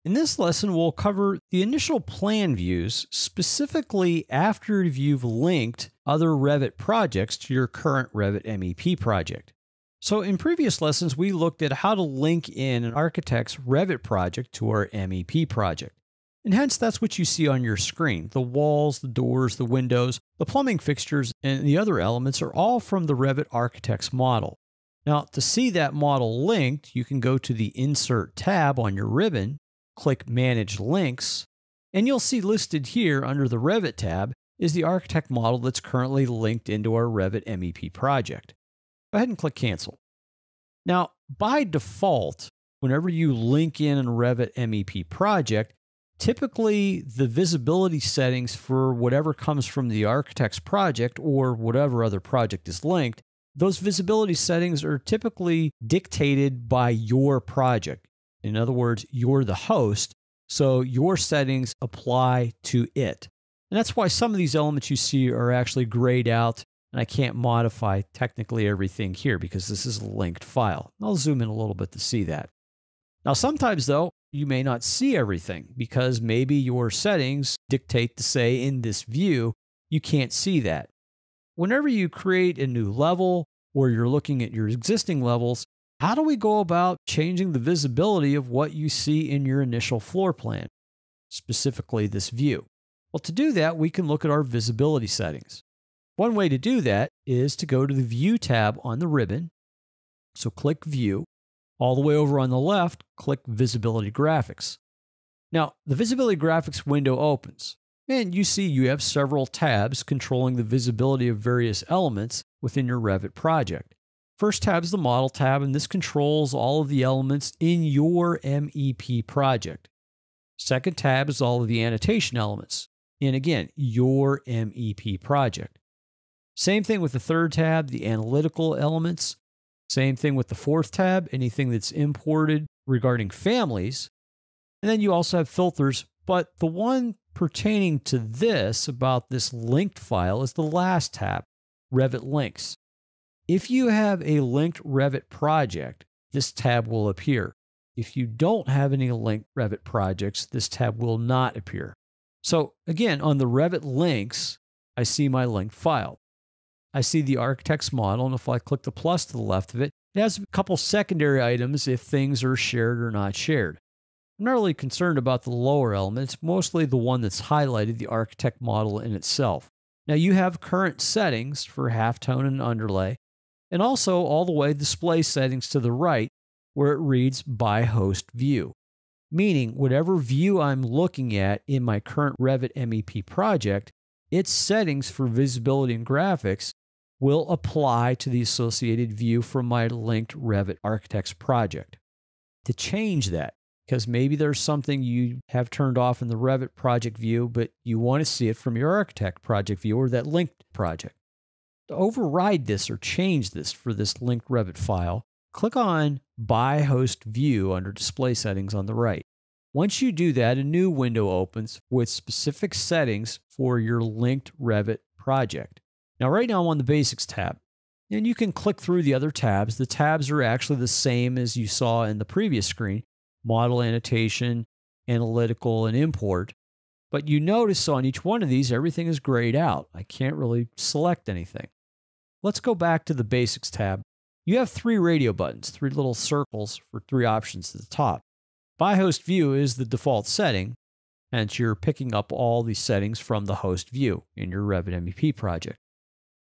In this lesson, we'll cover the initial plan views, specifically after you've linked other Revit projects to your current Revit MEP project. So in previous lessons, we looked at how to link in an architect's Revit project to our MEP project. And hence, that's what you see on your screen. The walls, the doors, the windows, the plumbing fixtures, and the other elements are all from the Revit Architect's model. Now, to see that model linked, you can go to the Insert tab on your ribbon, click Manage Links, and you'll see listed here under the Revit tab is the architect model that's currently linked into our Revit MEP project. Go ahead and click Cancel. Now, by default, whenever you link in a Revit MEP project, typically the visibility settings for whatever comes from the architect's project or whatever other project is linked, those visibility settings are typically dictated by your project. In other words, you're the host, so your settings apply to it. And that's why some of these elements you see are actually grayed out, and I can't modify technically everything here because this is a linked file. I'll zoom in a little bit to see that. Now, sometimes though, you may not see everything because maybe your settings dictate to say in this view, you can't see that. Whenever you create a new level or you're looking at your existing levels, how do we go about changing the visibility of what you see in your initial floor plan, specifically this view? Well, to do that, we can look at our visibility settings. One way to do that is to go to the View tab on the ribbon. So click View. All the way over on the left, click Visibility Graphics. Now, the Visibility Graphics window opens, and you see you have several tabs controlling the visibility of various elements within your Revit project. First tab is the Model tab, and this controls all of the elements in your MEP project. Second tab is all of the annotation elements in, again, your MEP project. Same thing with the third tab, the analytical elements. Same thing with the fourth tab, anything that's imported regarding families. And then you also have filters, but the one pertaining to this about this linked file is the last tab, Revit Links. If you have a linked Revit project, this tab will appear. If you don't have any linked Revit projects, this tab will not appear. So again, on the Revit Links, I see my linked file. I see the architect's model, and if I click the plus to the left of it, it has a couple secondary items if things are shared or not shared. I'm not really concerned about the lower element. It's mostly the one that's highlighted, the architect model in itself. Now you have current settings for halftone and underlay, and also all the way display settings to the right where it reads by host view. Meaning whatever view I'm looking at in my current Revit MEP project, its settings for visibility and graphics will apply to the associated view from my linked Revit Architects project. To change that, because maybe there's something you have turned off in the Revit project view, but you want to see it from your Architect project view or that linked project. To override this or change this for this linked Revit file, click on By Host View under Display Settings on the right. Once you do that, a new window opens with specific settings for your linked Revit project. Now, right now I'm on the Basics tab, and you can click through the other tabs. The tabs are actually the same as you saw in the previous screen, Model, Annotation, Analytical, and Import. But you notice on each one of these, everything is grayed out. I can't really select anything. Let's go back to the Basics tab. You have three radio buttons, three little circles for three options at the top. By Host View is the default setting, and you're picking up all the settings from the host view in your Revit MEP project.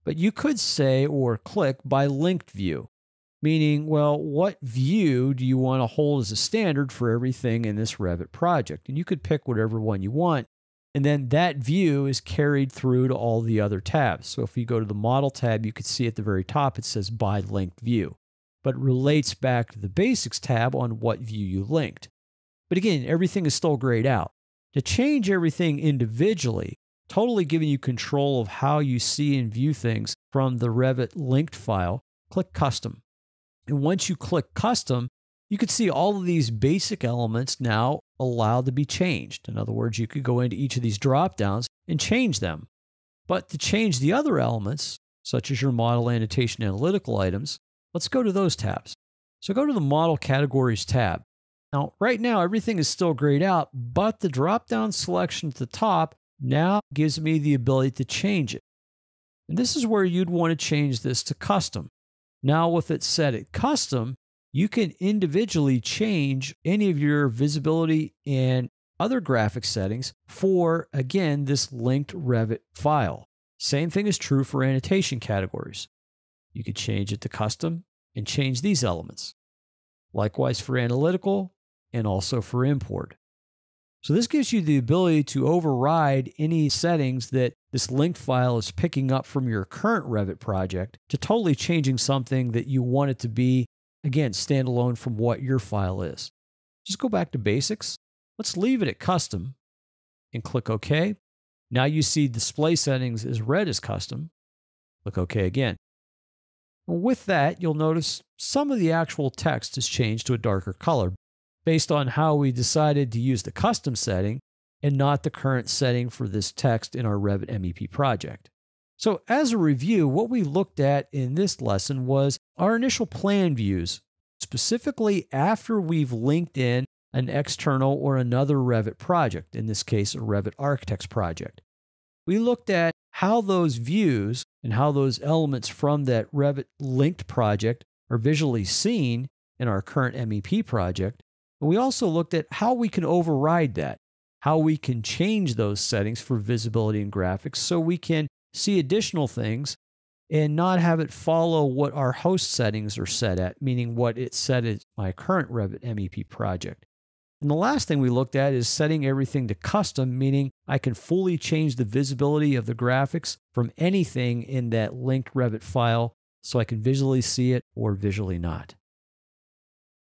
But you could say or click by linked view, meaning, well, what view do you want to hold as a standard for everything in this Revit project? And you could pick whatever one you want, and then that view is carried through to all the other tabs. So if you go to the Model tab, you could see at the very top it says by linked view, but it relates back to the Basics tab on what view you linked. But again, everything is still grayed out. To change everything individually, totally giving you control of how you see and view things from the Revit linked file, click Custom. And once you click Custom, you can see all of these basic elements now allowed to be changed. In other words, you could go into each of these drop-downs and change them. But to change the other elements, such as your Model, Annotation, Analytical items, let's go to those tabs. So go to the Model Categories tab. Now, right now, everything is still grayed out, but the drop-down selection at the top now gives me the ability to change it. And this is where you'd want to change this to custom. Now, with it set at custom, you can individually change any of your visibility and other graphic settings for, again, this linked Revit file. Same thing is true for annotation categories. You could change it to custom and change these elements. Likewise for analytical and also for import. So this gives you the ability to override any settings that this linked file is picking up from your current Revit project to totally changing something that you want it to be, again, standalone from what your file is. Just go back to basics. Let's leave it at custom and click OK. Now you see display settings is red as custom. Click OK again. With that, you'll notice some of the actual text has changed to a darker color based on how we decided to use the custom setting and not the current setting for this text in our Revit MEP project. So as a review, what we looked at in this lesson was our initial plan views, specifically after we've linked in an external or another Revit project, in this case, a Revit Architects project. We looked at how those views and how those elements from that Revit linked project are visually seen in our current MEP project. And we also looked at how we can override that, how we can change those settings for visibility and graphics so we can see additional things and not have it follow what our host settings are set at, meaning what it's set at my current Revit MEP project. And the last thing we looked at is setting everything to custom, meaning I can fully change the visibility of the graphics from anything in that linked Revit file so I can visually see it or visually not.